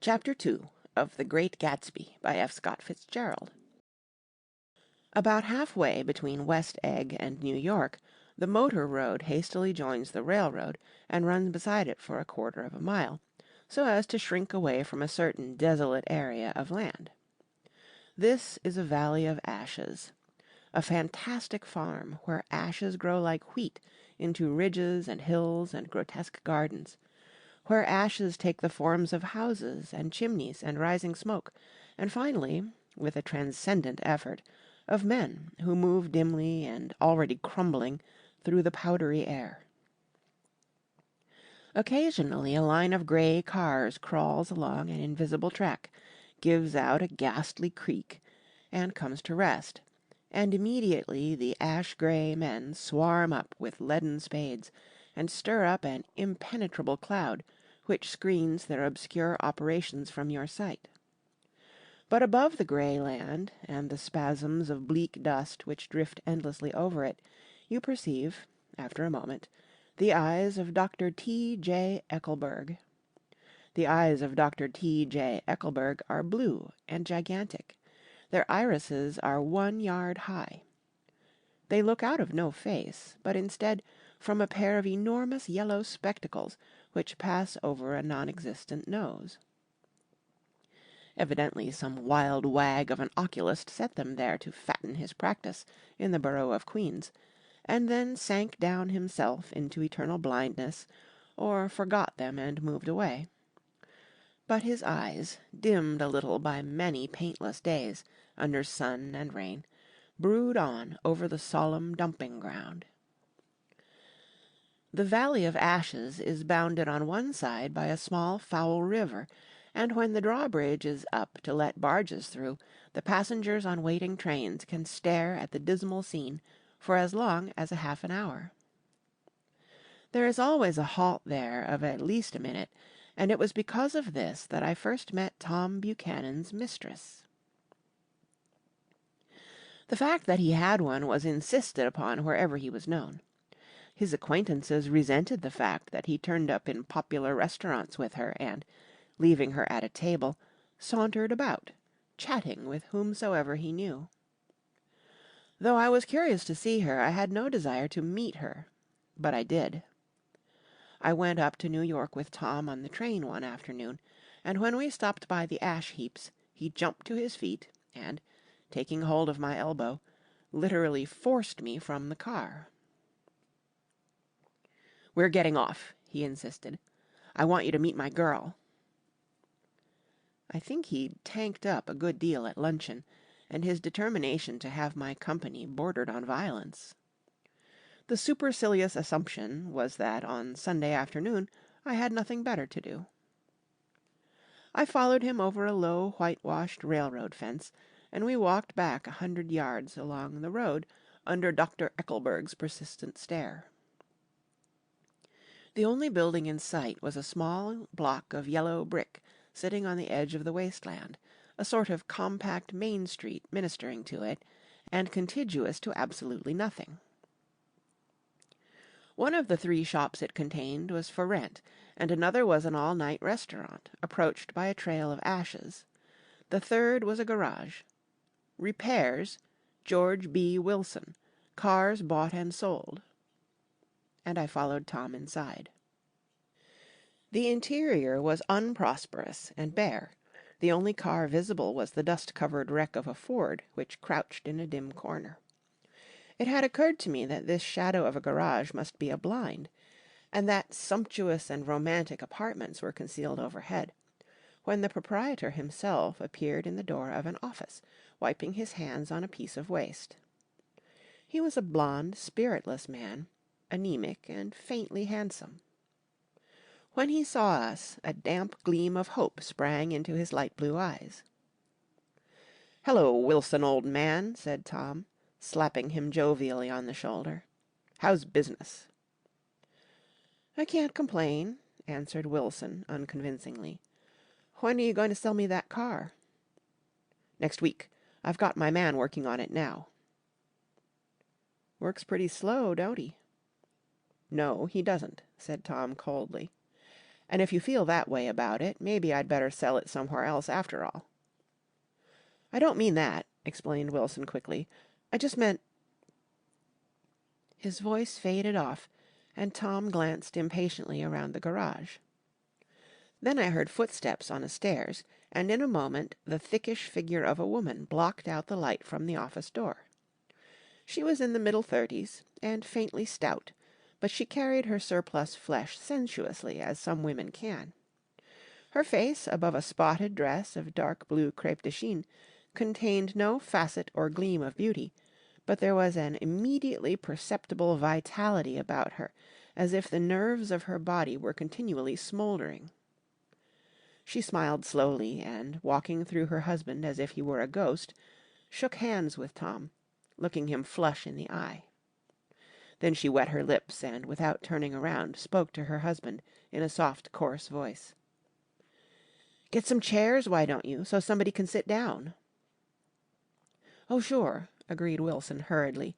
Chapter 2 of The Great Gatsby by F. Scott Fitzgerald. About halfway between West Egg and New York, the motor road hastily joins the railroad and runs beside it for a quarter of a mile, so as to shrink away from a certain desolate area of land. This is a valley of ashes, a fantastic farm where ashes grow like wheat into ridges and hills and grotesque gardens, where ashes take the forms of houses and chimneys and rising smoke, and finally, with a transcendent effort, of men who move dimly and already crumbling through the powdery air. Occasionally a line of gray cars crawls along an invisible track, gives out a ghastly creak, and comes to rest, and immediately the ash-gray men swarm up with leaden spades, and stir up an impenetrable cloud, which screens their obscure operations from your sight. But above the grey land, and the spasms of bleak dust which drift endlessly over it, you perceive, after a moment, the eyes of Dr. T. J. Eckelberg. The eyes of Dr. T. J. Eckelberg are blue and gigantic. Their irises are 1 yard high. They look out of no face, but instead from a pair of enormous yellow spectacles which pass over a non-existent nose. Evidently some wild wag of an oculist set them there to fatten his practice in the borough of Queens, and then sank down himself into eternal blindness, or forgot them and moved away. But his eyes, dimmed a little by many paintless days, under sun and rain, brood on over the solemn dumping-ground. The Valley of Ashes is bounded on one side by a small foul river, and when the drawbridge is up to let barges through, the passengers on waiting trains can stare at the dismal scene for as long as a half an hour. There is always a halt there of at least a minute, and it was because of this that I first met Tom Buchanan's mistress. The fact that he had one was insisted upon wherever he was known. His acquaintances resented the fact that he turned up in popular restaurants with her and, leaving her at a table, sauntered about, chatting with whomsoever he knew. Though I was curious to see her, I had no desire to meet her, but I did. I went up to New York with Tom on the train one afternoon, and when we stopped by the ash-heaps, he jumped to his feet and, taking hold of my elbow, literally forced me from the car. "We're getting off," he insisted. "I want you to meet my girl." I think he'd tanked up a good deal at luncheon, and his determination to have my company bordered on violence. The supercilious assumption was that on Sunday afternoon I had nothing better to do. I followed him over a low whitewashed railroad fence, and we walked back 100 yards along the road under Dr. Eckelberg's persistent stare. The only building in sight was a small block of yellow brick sitting on the edge of the wasteland, a sort of compact Main Street ministering to it, and contiguous to absolutely nothing. One of the 3 shops it contained was for rent, and another was an all-night restaurant, approached by a trail of ashes. The third was a garage. Repairs, George B. Wilson, cars bought and sold. And I followed Tom inside. The interior was unprosperous and bare. The only car visible was the dust-covered wreck of a Ford, which crouched in a dim corner. It had occurred to me that this shadow of a garage must be a blind, and that sumptuous and romantic apartments were concealed overhead, when the proprietor himself appeared in the door of an office, wiping his hands on a piece of waste. He was a blond, spiritless man, anemic and faintly handsome. When he saw us, a damp gleam of hope sprang into his light blue eyes. "Hello, Wilson, old man," said Tom, slapping him jovially on the shoulder. "How's business?" "I can't complain," answered Wilson unconvincingly. "When are you going to sell me that car?" "Next week. I've got my man working on it now." "Works pretty slow, don't he?" "No, he doesn't," said Tom coldly. And if you feel that way about it, maybe I'd better sell it somewhere else after all." "I don't mean that," explained Wilson quickly. "I just meant—" His voice faded off, and Tom glanced impatiently around the garage. Then I heard footsteps on the stairs, and in a moment the thickish figure of a woman blocked out the light from the office door. She was in the middle 30s, and faintly stout, but she carried her surplus flesh sensuously, as some women can. Her face, above a spotted dress of dark blue crêpe de chine, contained no facet or gleam of beauty, but there was an immediately perceptible vitality about her, as if the nerves of her body were continually smouldering. She smiled slowly, and, walking through her husband as if he were a ghost, shook hands with Tom, looking him flush in the eye. Then she wet her lips, and, without turning around, spoke to her husband in a soft, coarse voice. "Get some chairs, why don't you, so somebody can sit down?" "Oh, sure," agreed Wilson hurriedly,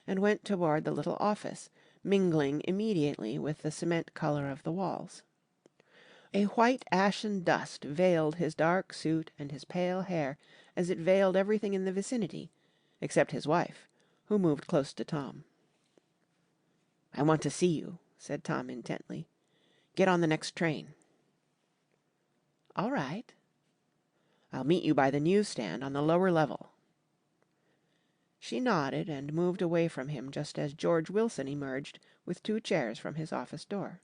and went toward the little office, mingling immediately with the cement color of the walls. A white ashen dust veiled his dark suit and his pale hair as it veiled everything in the vicinity, except his wife, who moved close to Tom. "I want to see you," said Tom intently. "Get on the next train." "All right." "I'll meet you by the newsstand on the lower level." She nodded and moved away from him just as George Wilson emerged with 2 chairs from his office door.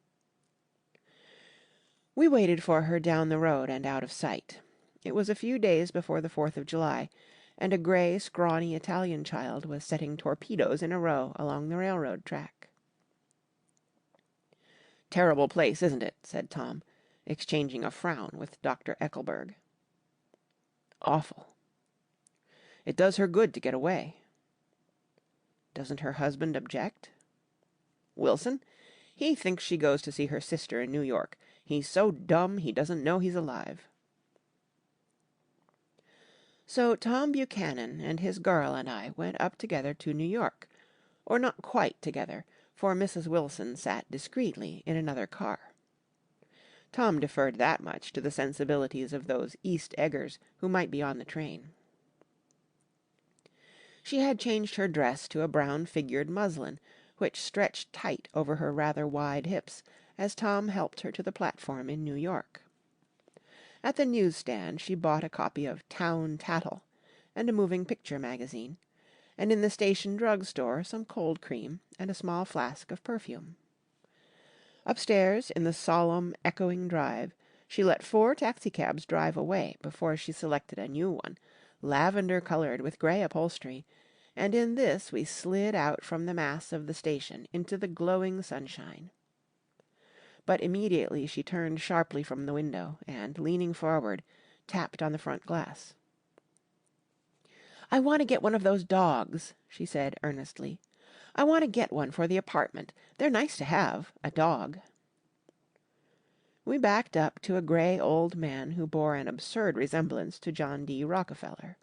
We waited for her down the road and out of sight. It was a few days before the 4th of July, and a grey, scrawny Italian child was setting torpedoes in a row along the railroad track. "Terrible place, isn't it?" said Tom, exchanging a frown with Dr. Eckelberg. "Awful." "It does her good to get away." "Doesn't her husband object?" "Wilson? He thinks she goes to see her sister in New York. He's so dumb he doesn't know he's alive." So Tom Buchanan and his girl and I went up together to New York, or not quite together, for Mrs. Wilson sat discreetly in another car. Tom deferred that much to the sensibilities of those East Eggers who might be on the train. She had changed her dress to a brown-figured muslin, which stretched tight over her rather wide hips, as Tom helped her to the platform in New York. At the newsstand she bought a copy of Town Tattle and a moving picture magazine, and in the station drug-store some cold cream and a small flask of perfume. Upstairs, in the solemn, echoing drive, she let 4 taxicabs drive away before she selected a new one, lavender-colored with grey upholstery, and in this we slid out from the mass of the station into the glowing sunshine. But immediately she turned sharply from the window and, leaning forward, tapped on the front glass. "I want to get one of those dogs," she said earnestly. "I want to get one for the apartment. They're nice to have, a dog." We backed up to a grey old man who bore an absurd resemblance to John D. Rockefeller.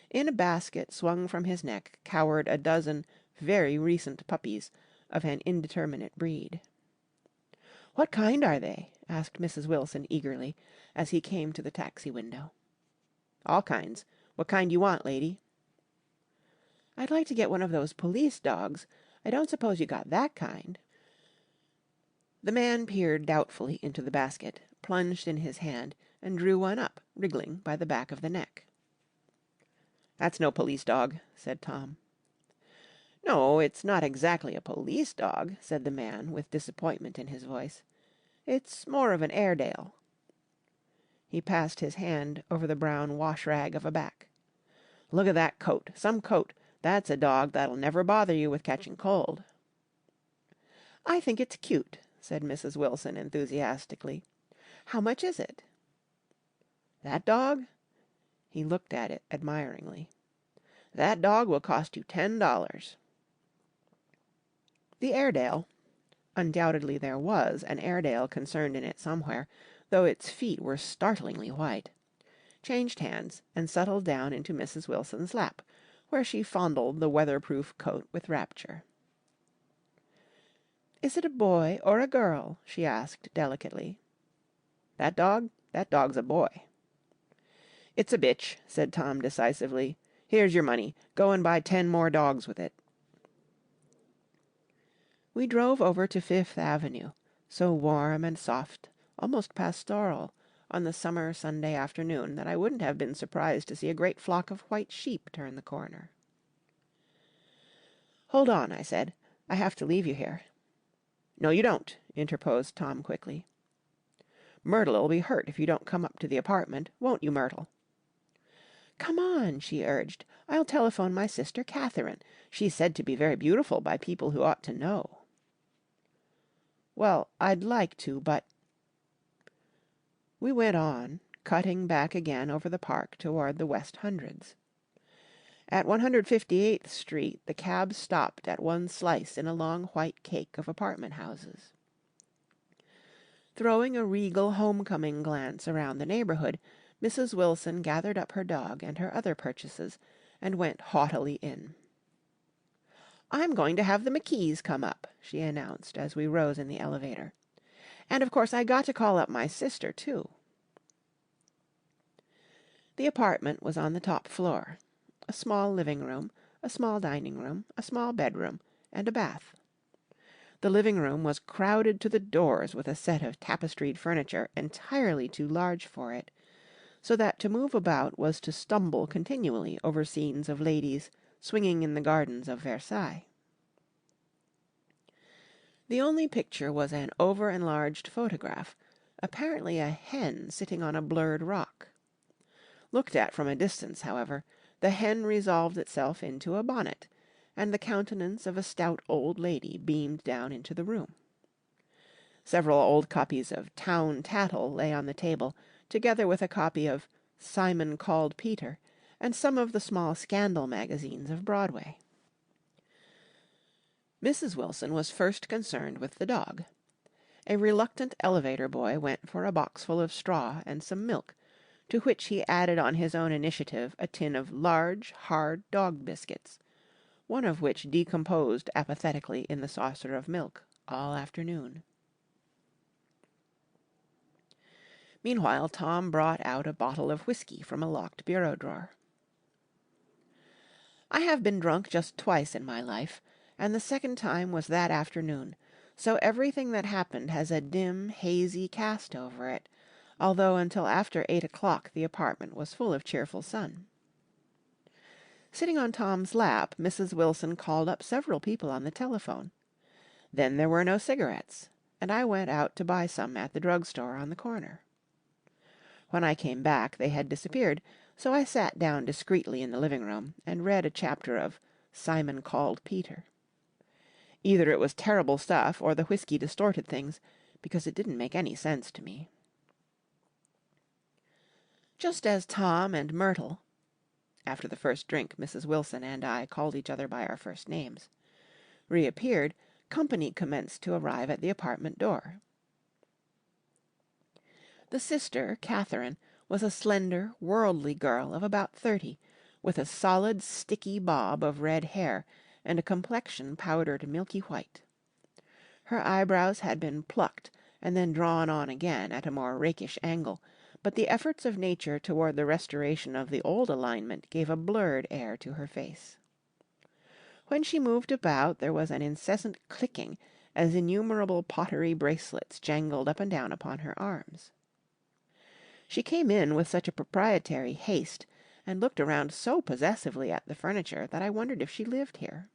In a basket swung from his neck cowered a dozen very recent puppies of an indeterminate breed. "What kind are they?" asked Mrs. Wilson eagerly, as he came to the taxi window. "All kinds. What kind you want, lady?" "I'd like to get one of those police dogs. I don't suppose you got that kind." The man peered doubtfully into the basket, plunged in his hand, and drew one up, wriggling by the back of the neck. "That's no police dog," said Tom. "No, it's not exactly a police dog," said the man, with disappointment in his voice. "It's more of an Airedale." He passed his hand over the brown wash-rag of a back. "Look at that coat. Some coat. That's a dog that'll never bother you with catching cold." "I think it's cute," said Mrs. Wilson enthusiastically. "How much is it?" "That dog?" He looked at it admiringly. "That dog will cost you $10. The Airedale (undoubtedly there was an Airedale concerned in it somewhere, though its feet were startlingly white) changed hands and settled down into Mrs. Wilson's lap, where she fondled the weatherproof coat with rapture. "Is it a boy or a girl?" she asked delicately. That dog? That dog's a boy." "It's a bitch," said Tom decisively. "Here's your money. Go and buy 10 more dogs with it." We drove over to Fifth Avenue, so warm and soft, almost pastoral, on the summer Sunday afternoon that I wouldn't have been surprised to see a great flock of white sheep turn the corner. "Hold on," I said. "I have to leave you here." "No, you don't," interposed Tom quickly. "Myrtle'll be hurt if you don't come up to the apartment, won't you, Myrtle?" "Come on," she urged. "I'll telephone my sister Catherine. She's said to be very beautiful by people who ought to know." "Well, I'd like to, but—" We went on, cutting back again over the park toward the West Hundreds. At 158th Street the cab stopped at one slice in a long white cake of apartment houses. Throwing a regal homecoming glance around the neighborhood, Mrs. Wilson gathered up her dog and her other purchases and went haughtily in. "I'm going to have the McKees come up," she announced as we rose in the elevator. "And of course I got to call up my sister, too." The apartment was on the top floor. A small living room, a small dining room, a small bedroom, and a bath. The living room was crowded to the doors with a set of tapestried furniture entirely too large for it, so that to move about was to stumble continually over scenes of ladies swinging in the gardens of Versailles. The only picture was an over-enlarged photograph, apparently a hen sitting on a blurred rock. Looked at from a distance, however, the hen resolved itself into a bonnet, and the countenance of a stout old lady beamed down into the room. Several old copies of Town Tattle lay on the table, together with a copy of Simon Called Peter, and some of the small scandal magazines of Broadway. Mrs. Wilson was first concerned with the dog. A reluctant elevator boy went for a boxful of straw and some milk, to which he added on his own initiative a tin of large, hard dog biscuits, one of which decomposed apathetically in the saucer of milk all afternoon. Meanwhile Tom brought out a bottle of whiskey from a locked bureau drawer. "I have been drunk just twice in my life, and the second time was that afternoon, so everything that happened has a dim, hazy cast over it, although until after 8 o'clock the apartment was full of cheerful sun." Sitting on Tom's lap, Mrs. Wilson called up several people on the telephone. Then there were no cigarettes, and I went out to buy some at the drugstore on the corner. When I came back they had disappeared, so I sat down discreetly in the living room and read a chapter of Simon Called Peter. Either it was terrible stuff or the whiskey distorted things, because it didn't make any sense to me. Just as Tom and Myrtle (after the first drink Mrs. Wilson and I called each other by our first names) reappeared, company commenced to arrive at the apartment door. The sister, Catherine, was a slender, worldly girl of about 30, with a solid, sticky bob of red hair and a complexion powdered milky white. Her eyebrows had been plucked and then drawn on again at a more rakish angle, but the efforts of nature toward the restoration of the old alignment gave a blurred air to her face. When she moved about there was an incessant clicking as innumerable pottery bracelets jangled up and down upon her arms. She came in with such a proprietary haste and looked around so possessively at the furniture that I wondered if she lived here.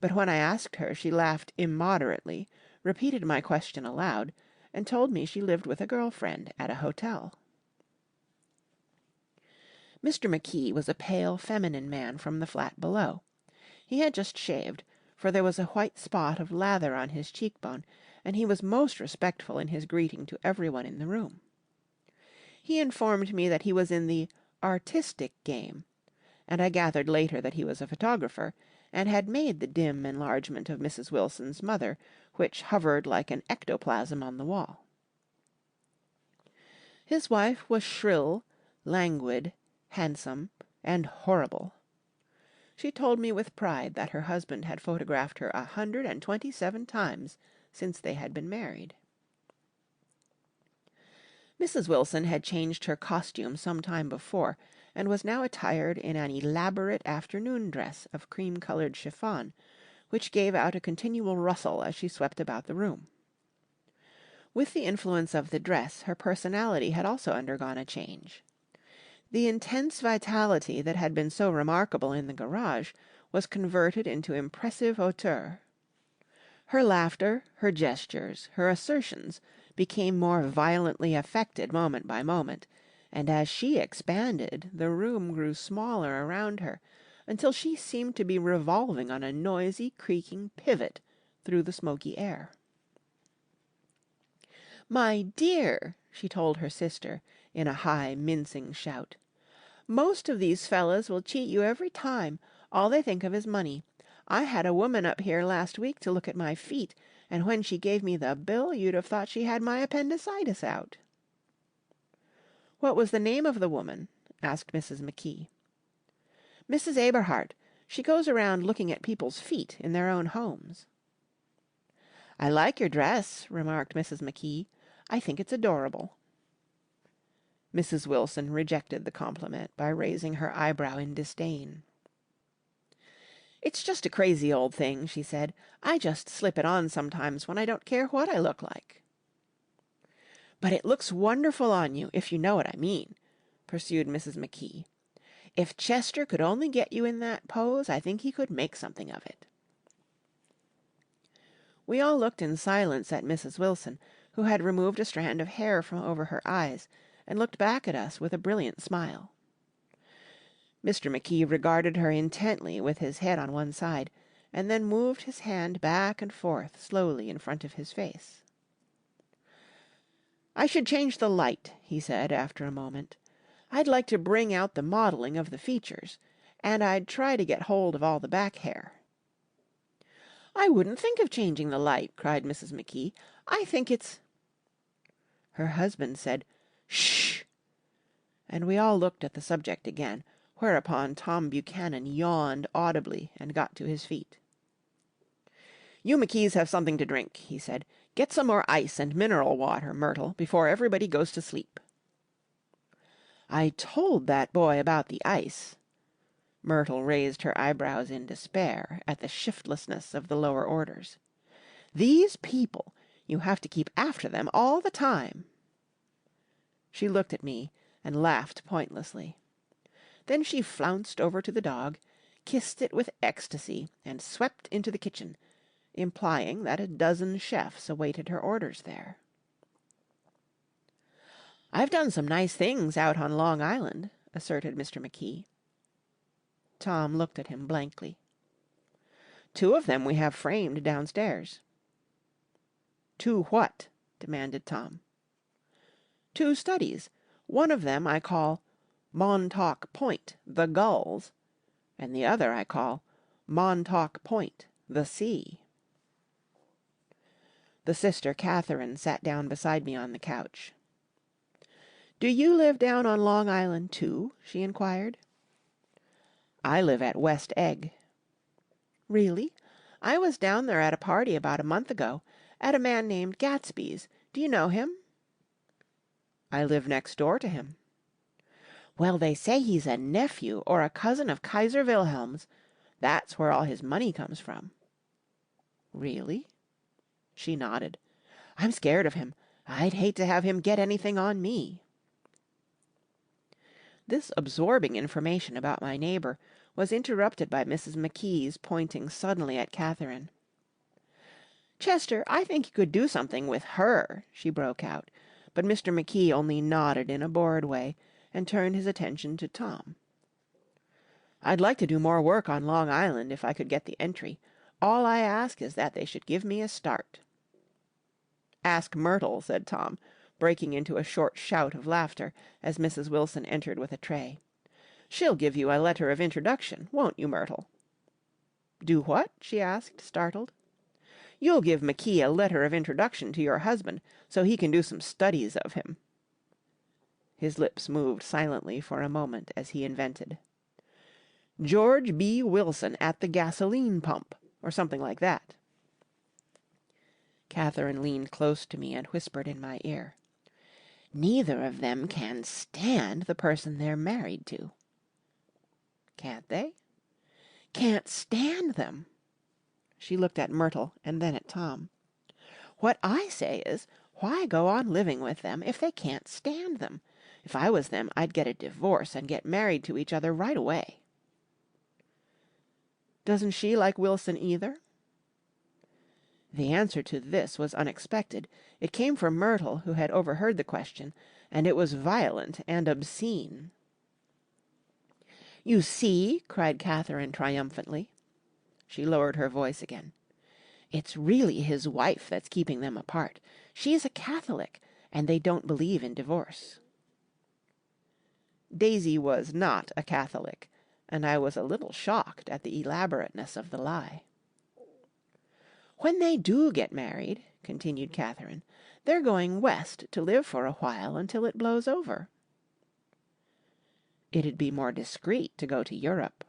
But when I asked her she laughed immoderately, repeated my question aloud, and told me she lived with a girl-friend at a hotel. Mr. McKee was a pale, feminine man from the flat below. He had just shaved, for there was a white spot of lather on his cheekbone, and he was most respectful in his greeting to everyone in the room. He informed me that he was in the artistic game, and I gathered later that he was a photographer, and had made the dim enlargement of Mrs. Wilson's mother, which hovered like an ectoplasm on the wall. His wife was shrill, languid, handsome, and horrible. She told me with pride that her husband had photographed her 127 times since they had been married. Mrs. Wilson had changed her costume some time before, and was now attired in an elaborate afternoon dress of cream-coloured chiffon, which gave out a continual rustle as she swept about the room. With the influence of the dress, her personality had also undergone a change. The intense vitality that had been so remarkable in the garage was converted into impressive hauteur. Her laughter, her gestures, her assertions became more violently affected moment by moment, and as she expanded, the room grew smaller around her, until she seemed to be revolving on a noisy, creaking pivot through the smoky air. "My dear," she told her sister, in a high, mincing shout, "most of these fellas will cheat you every time. All they think of is money. I had a woman up here last week to look at my feet, and when she gave me the bill, you'd have thought she had my appendicitis out." "What was the name of the woman?" asked Mrs. McKee. "Mrs. Aberhart. She goes around looking at people's feet in their own homes." "I like your dress," remarked Mrs. McKee. "I think it's adorable." Mrs. Wilson rejected the compliment by raising her eyebrow in disdain. "It's just a crazy old thing," she said. "I just slip it on sometimes when I don't care what I look like." "But it looks wonderful on you, if you know what I mean," pursued Mrs. McKee. "If Chester could only get you in that pose, I think he could make something of it." We all looked in silence at Mrs. Wilson, who had removed a strand of hair from over her eyes, and looked back at us with a brilliant smile. Mr. McKee regarded her intently with his head on one side, and then moved his hand back and forth slowly in front of his face. "I should change the light," he said after a moment. "I'd like to bring out the modelling of the features, and I'd try to get hold of all the back hair." "I wouldn't think of changing the light," cried Mrs. McKee. "I think it's—" Her husband said, "Shh!" and we all looked at the subject again, whereupon Tom Buchanan yawned audibly and got to his feet. "You McKees have something to drink," he said. "Get some more ice and mineral water, Myrtle, before everybody goes to sleep." "I told that boy about the ice." Myrtle raised her eyebrows in despair at the shiftlessness of the lower orders. "These people! You have to keep after them all the time." She looked at me and laughed pointlessly. Then she flounced over to the dog, kissed it with ecstasy, and swept into the kitchen, implying that a dozen chefs awaited her orders there. "I've done some nice things out on Long Island," asserted Mr. McKee. Tom looked at him blankly. "2 of them we have framed downstairs." "2 what?" demanded Tom. "2 studies. One of them I call Montauk Point, the Gulls, and the other I call Montauk Point, the Sea." The sister Catherine sat down beside me on the couch. "Do you live down on Long Island too?" she inquired. "I live at West Egg." "Really? I was down there at a party about a month ago, at a man named Gatsby's. Do you know him?" "I live next door to him." "Well, they say he's a nephew or a cousin of Kaiser Wilhelm's. That's where all his money comes from." "Really?" She nodded. "I'm scared of him. I'd hate to have him get anything on me." This absorbing information about my neighbour was interrupted by Mrs. McKee's pointing suddenly at Catherine. "Chester, I think you could do something with her," she broke out, but Mr. McKee only nodded in a bored way and turned his attention to Tom. "I'd like to do more work on Long Island if I could get the entry. All I ask is that they should give me a start." "Ask Myrtle," said Tom, breaking into a short shout of laughter as Mrs. Wilson entered with a tray. "She'll give you a letter of introduction, won't you, Myrtle?" "Do what?" she asked, startled. "You'll give McKee a letter of introduction to your husband, so he can do some studies of him." His lips moved silently for a moment as he invented. "George B. Wilson at the gasoline pump," or something like that. Catherine leaned close to me and whispered in my ear. Neither of them can stand the person they're married to. Can't they? Can't stand them. She looked at Myrtle and then at Tom. What I say is, why go on living with them if they can't stand them? If I was them, I'd get a divorce and get married to each other right away. Doesn't she like Wilson either? The answer to this was unexpected. It came from Myrtle, who had overheard the question, and it was violent and obscene. "You see!" cried Catherine triumphantly. She lowered her voice again. "It's really his wife that's keeping them apart. She's a Catholic, and they don't believe in divorce." Daisy was not a Catholic, and I was a little shocked at the elaborateness of the lie. "When they do get married," continued Catherine, "they're going west to live for a while until it blows over." "It'd be more discreet to go to Europe."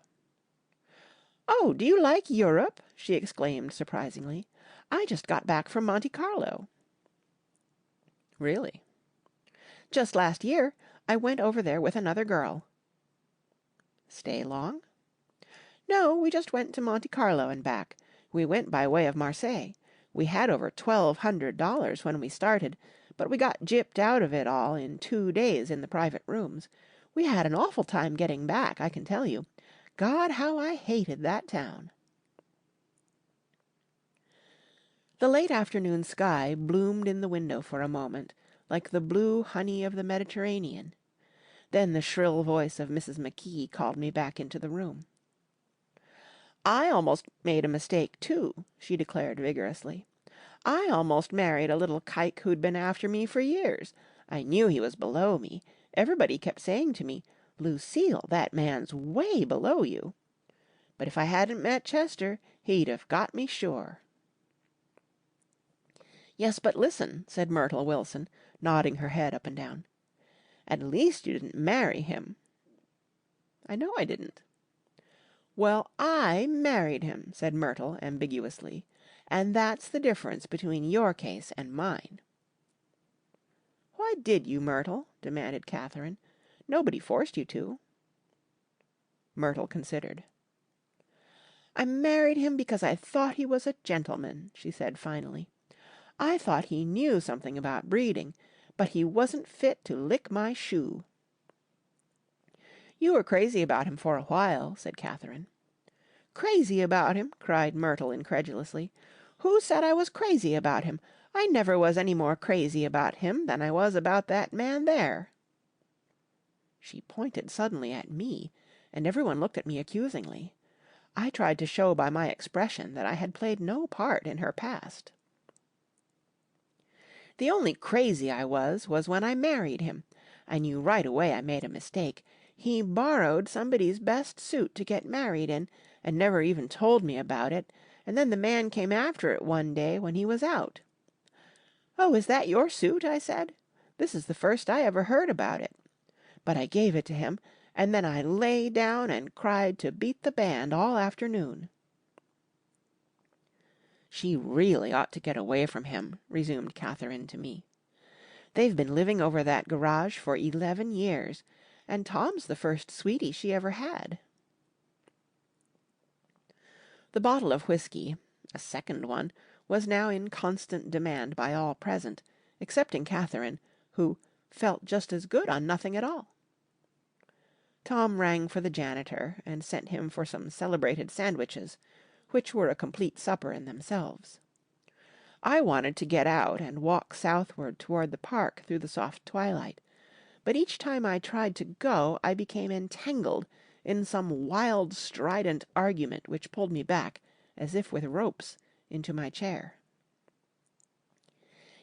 "Oh, do you like Europe?" she exclaimed surprisingly. "I just got back from Monte Carlo." "Really?" "Just last year. I went over there with another girl." "Stay long?" "No, we just went to Monte Carlo and back. We went by way of Marseilles. We had over $1,200 when we started, but we got gypped out of it all in 2 days in the private rooms. We had an awful time getting back, I can tell you. God, how I hated that town." The late afternoon sky bloomed in the window for a moment, like the blue honey of the Mediterranean. Then the shrill voice of Mrs. McKee called me back into the room. "I almost made a mistake, too," she declared vigorously. "I almost married a little kike who'd been after me for years. I knew he was below me. Everybody kept saying to me, 'Lucille, that man's way below you.' But if I hadn't met Chester, he'd have got me sure." "Yes, but listen," said Myrtle Wilson, nodding her head up and down. "At least you didn't marry him." "I know I didn't." "Well, I married him," said Myrtle ambiguously, "and that's the difference between your case and mine." "Why did you, Myrtle?" demanded Catherine. "Nobody forced you to." Myrtle considered. "I married him because I thought he was a gentleman," she said finally. "I thought he knew something about breeding, but he wasn't fit to lick my shoe." "You were crazy about him for a while," said Catherine. "Crazy about him!" cried Myrtle incredulously. "Who said I was crazy about him? I never was any more crazy about him than I was about that man there." She pointed suddenly at me, and everyone looked at me accusingly. I tried to show by my expression that I had played no part in her past. "The only crazy I was when I married him. I knew right away I made a mistake. He borrowed somebody's best suit to get married in, and never even told me about it, and then the man came after it one day when he was out. 'Oh, is that your suit?' I said. 'This is the first I ever heard about it.' But I gave it to him, and then I lay down and cried to beat the band all afternoon." "She really ought to get away from him," resumed Catherine to me. "They've been living over that garage for 11 years, and Tom's the first sweetie she ever had." The bottle of whiskey, a second one, was now in constant demand by all present, excepting Catherine, who "felt just as good on nothing at all." Tom rang for the janitor, and sent him for some celebrated sandwiches, which were a complete supper in themselves. I wanted to get out and walk southward toward the park through the soft twilight, but each time I tried to go I became entangled in some wild strident argument which pulled me back, as if with ropes, into my chair.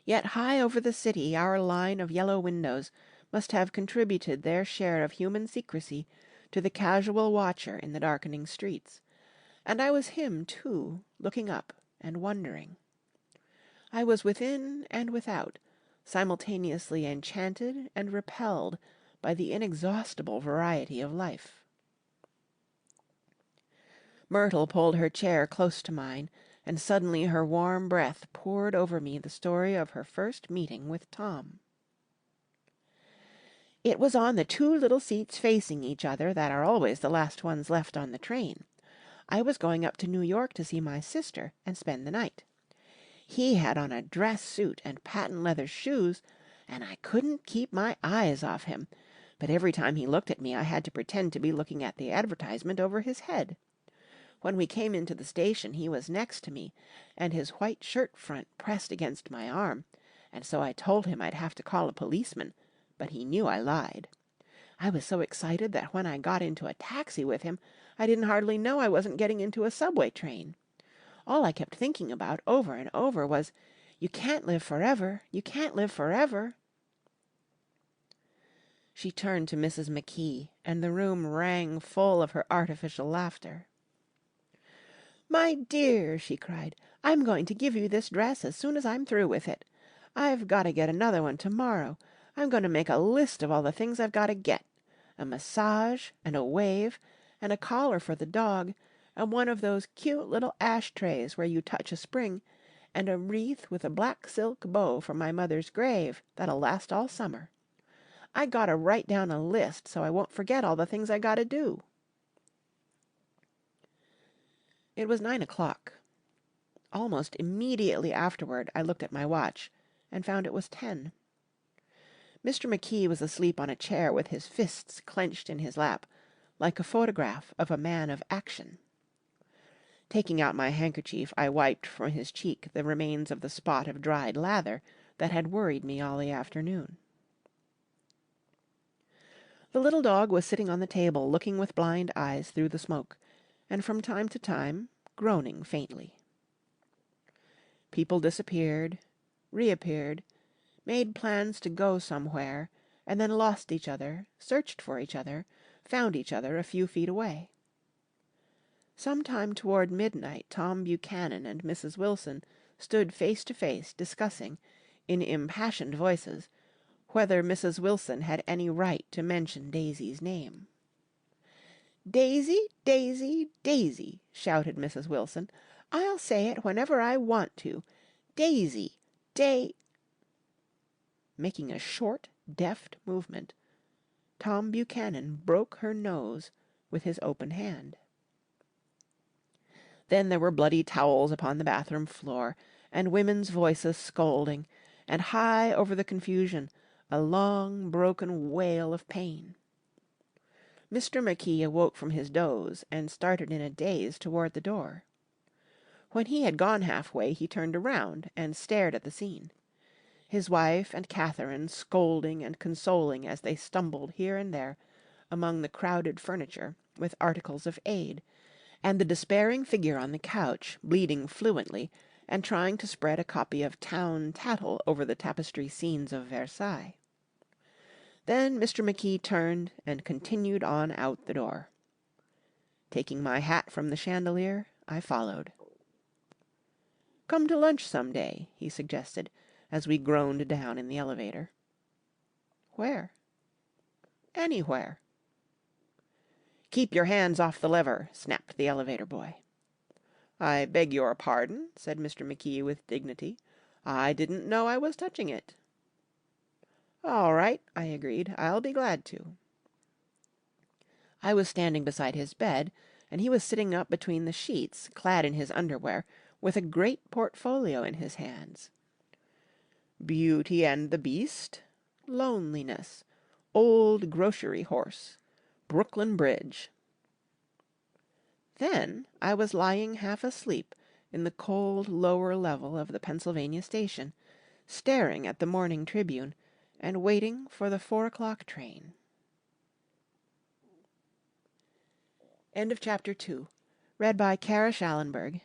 Yet high over the city our line of yellow windows must have contributed their share of human secrecy to the casual watcher in the darkening streets, and I was him too, looking up and wondering. I was within and without, simultaneously enchanted and repelled by the inexhaustible variety of life. Myrtle pulled her chair close to mine, and suddenly her warm breath poured over me the story of her first meeting with Tom. It was on the two little seats facing each other that are always the last ones left on the train. I was going up to New York to see my sister and spend the night. He had on a dress suit and patent leather shoes, and I couldn't keep my eyes off him, but every time he looked at me I had to pretend to be looking at the advertisement over his head. When we came into the station he was next to me, and his white shirt front pressed against my arm, and so I told him I'd have to call a policeman, but he knew I lied. I was so excited that when I got into a taxi with him, I didn't hardly know I wasn't getting into a subway train. All I kept thinking about over and over was, "You can't live forever, you can't live forever." She turned to Mrs. McKee, and the room rang full of her artificial laughter. "My dear," she cried, "I'm going to give you this dress as soon as I'm through with it. I've got to get another one tomorrow. I'm going to make a list of all the things I've got to get. A massage, and a wave, and a collar for the dog, and one of those cute little ashtrays where you touch a spring, and a wreath with a black silk bow for my mother's grave that'll last all summer. I gotta write down a list so I won't forget all the things I gotta do." It was 9 o'clock. Almost immediately afterward I looked at my watch and found it was 10. Mr. McKee was asleep on a chair with his fists clenched in his lap, like a photograph of a man of action. Taking out my handkerchief, I wiped from his cheek the remains of the spot of dried lather that had worried me all the afternoon. The little dog was sitting on the table looking with blind eyes through the smoke, and from time to time groaning faintly. People disappeared, reappeared, made plans to go somewhere, and then lost each other, searched for each other, found each other a few feet away. Sometime toward midnight Tom Buchanan and Mrs. Wilson stood face to face discussing, in impassioned voices, whether Mrs. Wilson had any right to mention Daisy's name. "Daisy, Daisy, Daisy," shouted Mrs. Wilson. "I'll say it whenever I want to. Daisy, Making a short, deft movement, Tom Buchanan broke her nose with his open hand. Then there were bloody towels upon the bathroom floor, and women's voices scolding, and high over the confusion a long, broken wail of pain. Mr. McKee awoke from his doze and started in a daze toward the door. When he had gone halfway he turned around and stared at the scene. His wife and Catherine scolding and consoling as they stumbled here and there among the crowded furniture with articles of aid, and the despairing figure on the couch bleeding fluently and trying to spread a copy of Town Tattle over the tapestry scenes of Versailles. Then Mr. McKee turned and continued on out the door. Taking my hat from the chandelier, I followed. "Come to lunch some day," he suggested, as we groaned down in the elevator. "Where?" "Anywhere." "Keep your hands off the lever," snapped the elevator boy. "I beg your pardon," said Mr. McKee with dignity. "I didn't know I was touching it." "All right," I agreed. "I'll be glad to." I was standing beside his bed, and he was sitting up between the sheets, clad in his underwear, with a great portfolio in his hands. Beauty and the Beast, Loneliness, Old Grocery Horse, Brooklyn Bridge. Then I was lying half asleep in the cold lower level of the Pennsylvania station, staring at the Morning Tribune and waiting for the 4 o'clock train. End of Chapter 2. Read by Kara Schallenberg,